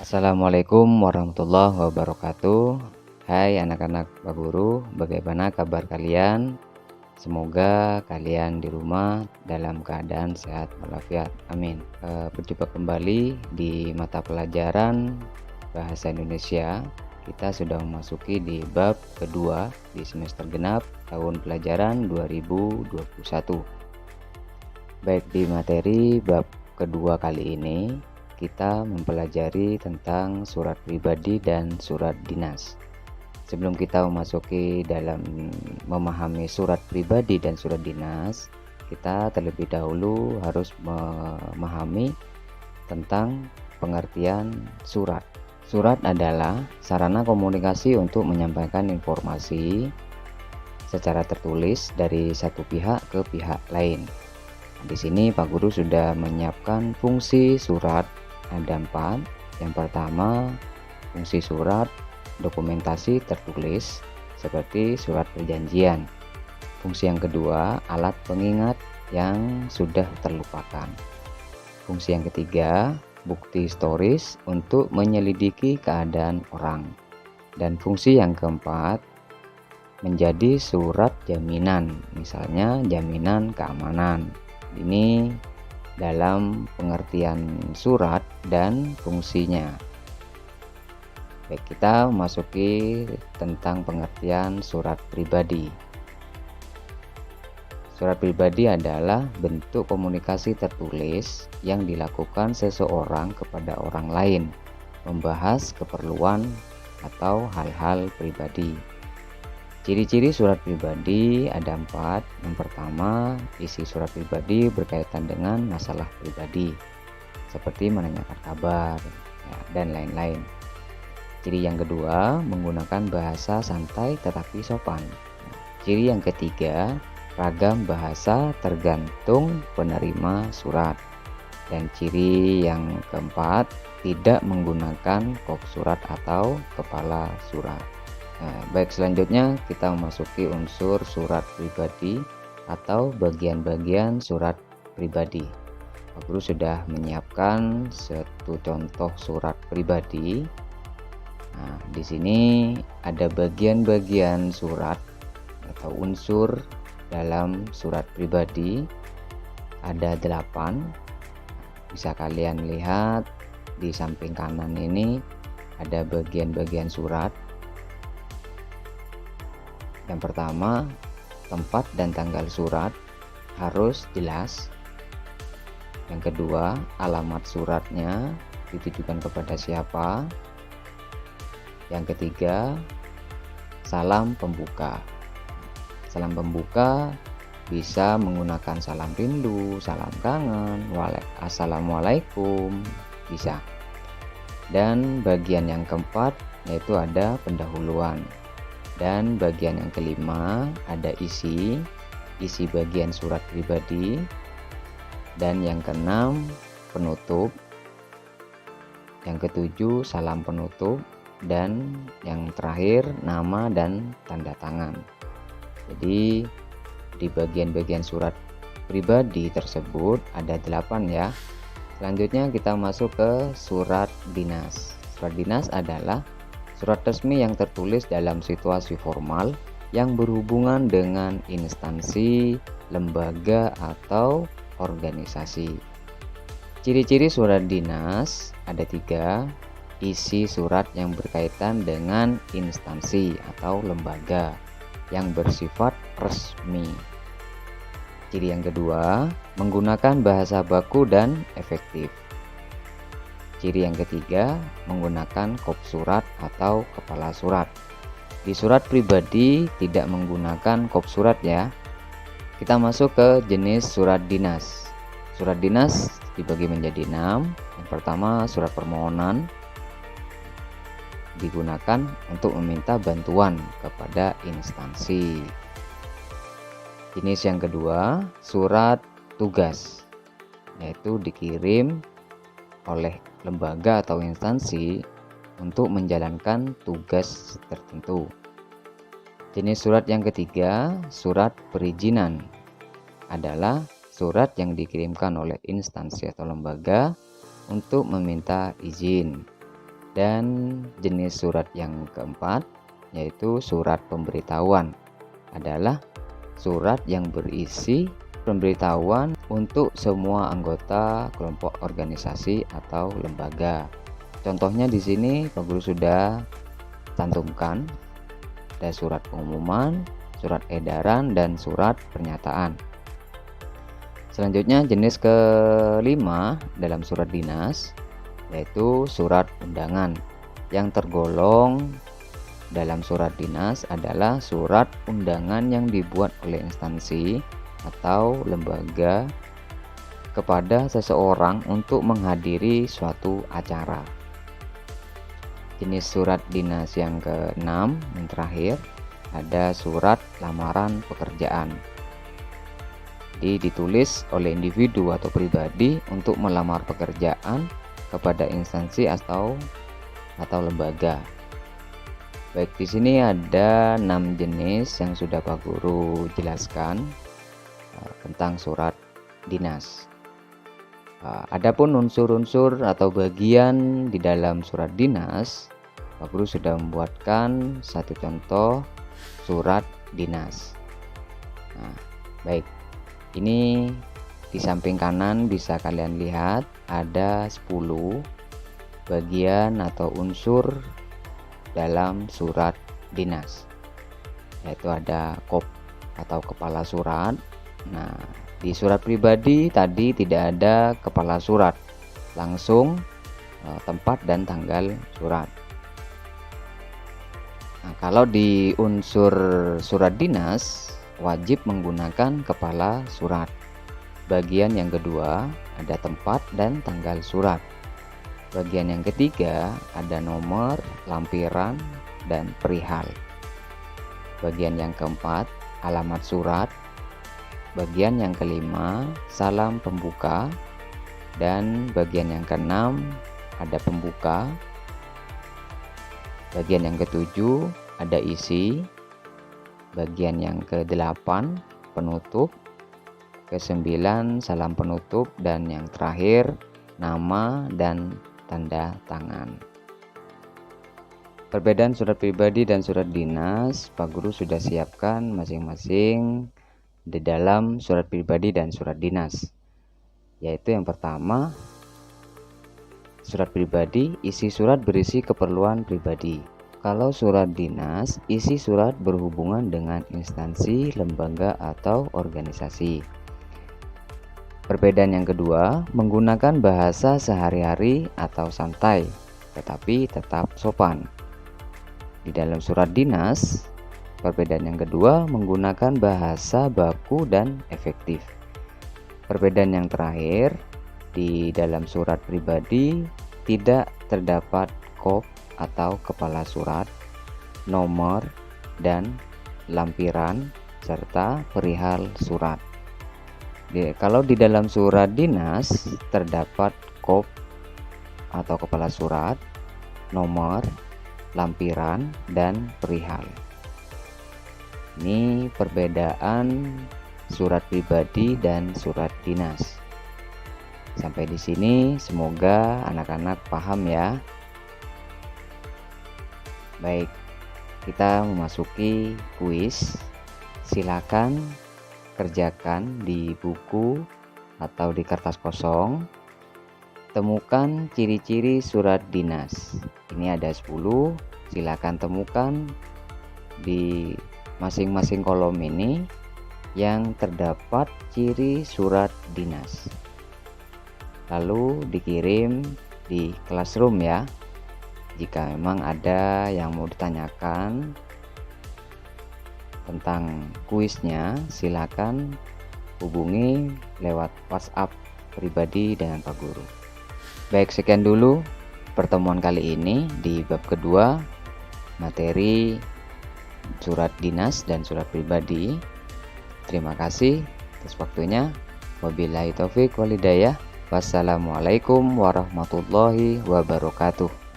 Assalamualaikum warahmatullahi wabarakatuh. Hai anak-anak Pak Guru, bagaimana kabar kalian? Semoga kalian di rumah dalam keadaan sehat walafiat. Amin. Berjumpa kembali di mata pelajaran Bahasa Indonesia. Kita sudah memasuki di bab kedua di semester genap tahun pelajaran 2021. Baik, di materi bab kedua kali ini kita mempelajari tentang surat pribadi dan surat dinas. Sebelum kita memasuki dalam memahami surat pribadi dan surat dinas, kita terlebih dahulu harus memahami tentang pengertian surat. Surat adalah sarana komunikasi untuk menyampaikan informasi secara tertulis dari satu pihak ke pihak lain. Di sini Pak Guru sudah menyiapkan fungsi surat. Ada 4. Yang pertama, fungsi surat dokumentasi tertulis seperti surat perjanjian. Fungsi yang kedua, alat pengingat yang sudah terlupakan. Fungsi yang ketiga, bukti historis untuk menyelidiki keadaan orang. Dan fungsi yang keempat, menjadi surat jaminan, misalnya jaminan keamanan. Ini dalam pengertian surat dan fungsinya. Baik, kita memasuki tentang pengertian surat pribadi. Surat pribadi adalah bentuk komunikasi tertulis yang dilakukan seseorang kepada orang lain, membahas keperluan atau hal-hal pribadi. Ciri-ciri surat pribadi ada 4. Yang pertama, isi surat pribadi berkaitan dengan masalah pribadi, seperti menanyakan kabar dan lain-lain. Ciri yang kedua, menggunakan bahasa santai tetapi sopan. Ciri yang ketiga, ragam bahasa tergantung penerima surat. Dan ciri yang keempat, tidak menggunakan kop surat atau kepala surat. Baik, selanjutnya kita memasuki unsur surat pribadi atau bagian-bagian surat pribadi. Pak Guru sudah menyiapkan satu contoh surat pribadi. Nah, di sini ada bagian-bagian surat atau unsur dalam surat pribadi. Ada 8. Bisa kalian lihat di samping kanan ini ada bagian-bagian surat. Yang pertama, tempat dan tanggal surat harus jelas. Yang kedua, alamat suratnya ditujukan kepada siapa. Yang ketiga, salam pembuka. Salam pembuka bisa menggunakan salam rindu, salam kangen, assalamualaikum, bisa. Dan bagian yang keempat yaitu ada pendahuluan. Dan bagian yang kelima ada isi bagian surat pribadi. Dan yang keenam, penutup. Yang ketujuh, salam penutup. Dan yang terakhir, nama dan tanda tangan. Jadi di bagian-bagian surat pribadi tersebut ada 8 ya. Selanjutnya kita masuk ke surat dinas. Surat dinas adalah surat resmi yang tertulis dalam situasi formal yang berhubungan dengan instansi, lembaga, atau organisasi. Ciri-ciri surat dinas ada 3. Isi surat yang berkaitan dengan instansi atau lembaga yang bersifat resmi. Ciri yang kedua, menggunakan bahasa baku dan efektif. Ciri yang ketiga, menggunakan kop surat atau kepala surat. Di surat pribadi tidak menggunakan kop surat ya. Kita masuk ke jenis surat dinas. Surat dinas dibagi menjadi 6. Yang pertama, surat permohonan digunakan untuk meminta bantuan kepada instansi. Jenis yang kedua, surat tugas, yaitu dikirim oleh lembaga atau instansi untuk menjalankan tugas tertentu. Jenis surat yang ketiga, surat perizinan, adalah surat yang dikirimkan oleh instansi atau lembaga untuk meminta izin. Dan jenis surat yang keempat yaitu surat pemberitahuan, adalah surat yang berisi pemberitahuan untuk semua anggota kelompok organisasi atau lembaga. Contohnya di sini Pak Guru sudah cantumkan, ada surat pengumuman, surat edaran, dan surat pernyataan. Selanjutnya jenis kelima dalam surat dinas yaitu surat undangan. Yang tergolong dalam surat dinas adalah surat undangan yang dibuat oleh instansi atau lembaga kepada seseorang untuk menghadiri suatu acara. Jenis surat dinas yang keenam, yang terakhir, ada surat lamaran pekerjaan. Jadi ditulis oleh individu atau pribadi untuk melamar pekerjaan kepada instansi atau lembaga. Baik, di sini ada 6 jenis yang sudah Pak Guru jelaskan tentang surat dinas. Adapun unsur-unsur atau bagian di dalam surat dinas, Pak Guru sudah membuatkan satu contoh surat dinas. Baik, ini di samping kanan bisa kalian lihat ada 10 bagian atau unsur dalam surat dinas, yaitu ada kop atau kepala surat. Nah, di surat pribadi tadi tidak ada kepala surat, langsung tempat dan tanggal surat. Nah, kalau di unsur surat dinas wajib menggunakan kepala surat. Bagian yang kedua ada tempat dan tanggal surat. Bagian yang ketiga ada nomor, lampiran, dan perihal. Bagian yang keempat alamat surat. Bagian yang kelima salam pembuka. Dan bagian yang keenam ada pembuka. Bagian yang ketujuh ada isi. Bagian yang ke-8 penutup. Ke-9 salam penutup, dan yang terakhir nama dan tanda tangan. Perbedaan surat pribadi dan surat dinas Pak Guru sudah siapkan masing-masing di dalam surat pribadi dan surat dinas. Yaitu yang pertama, surat pribadi, isi surat berisi keperluan pribadi. Kalau surat dinas, isi surat berhubungan dengan instansi, lembaga, atau organisasi. Perbedaan yang kedua, menggunakan bahasa sehari-hari atau santai, tetapi tetap sopan. Di dalam surat dinas, perbedaan yang kedua menggunakan bahasa baku dan efektif. Perbedaan yang terakhir, di dalam surat pribadi tidak terdapat kop atau kepala surat, nomor, dan lampiran, serta perihal surat. Kalau di dalam surat dinas terdapat kop atau kepala surat, nomor, lampiran, dan perihal. Ini perbedaan surat pribadi dan surat dinas. Sampai di sini semoga anak-anak paham ya. Baik, kita memasuki kuis. Silakan kerjakan di buku atau di kertas kosong. Temukan ciri-ciri surat dinas. Ini ada 10. Silakan temukan di masing-masing kolom ini yang terdapat ciri surat dinas. Lalu dikirim di Classroom ya. Jika memang ada yang mau ditanyakan tentang kuisnya, silakan hubungi lewat WhatsApp pribadi dengan Pak Guru. Baik, sekian dulu pertemuan kali ini di bab kedua, materi surat dinas dan surat pribadi. Terima kasih atas waktunya. Wabillahi taufik wal hidayah. Wassalamualaikum warahmatullahi wabarakatuh.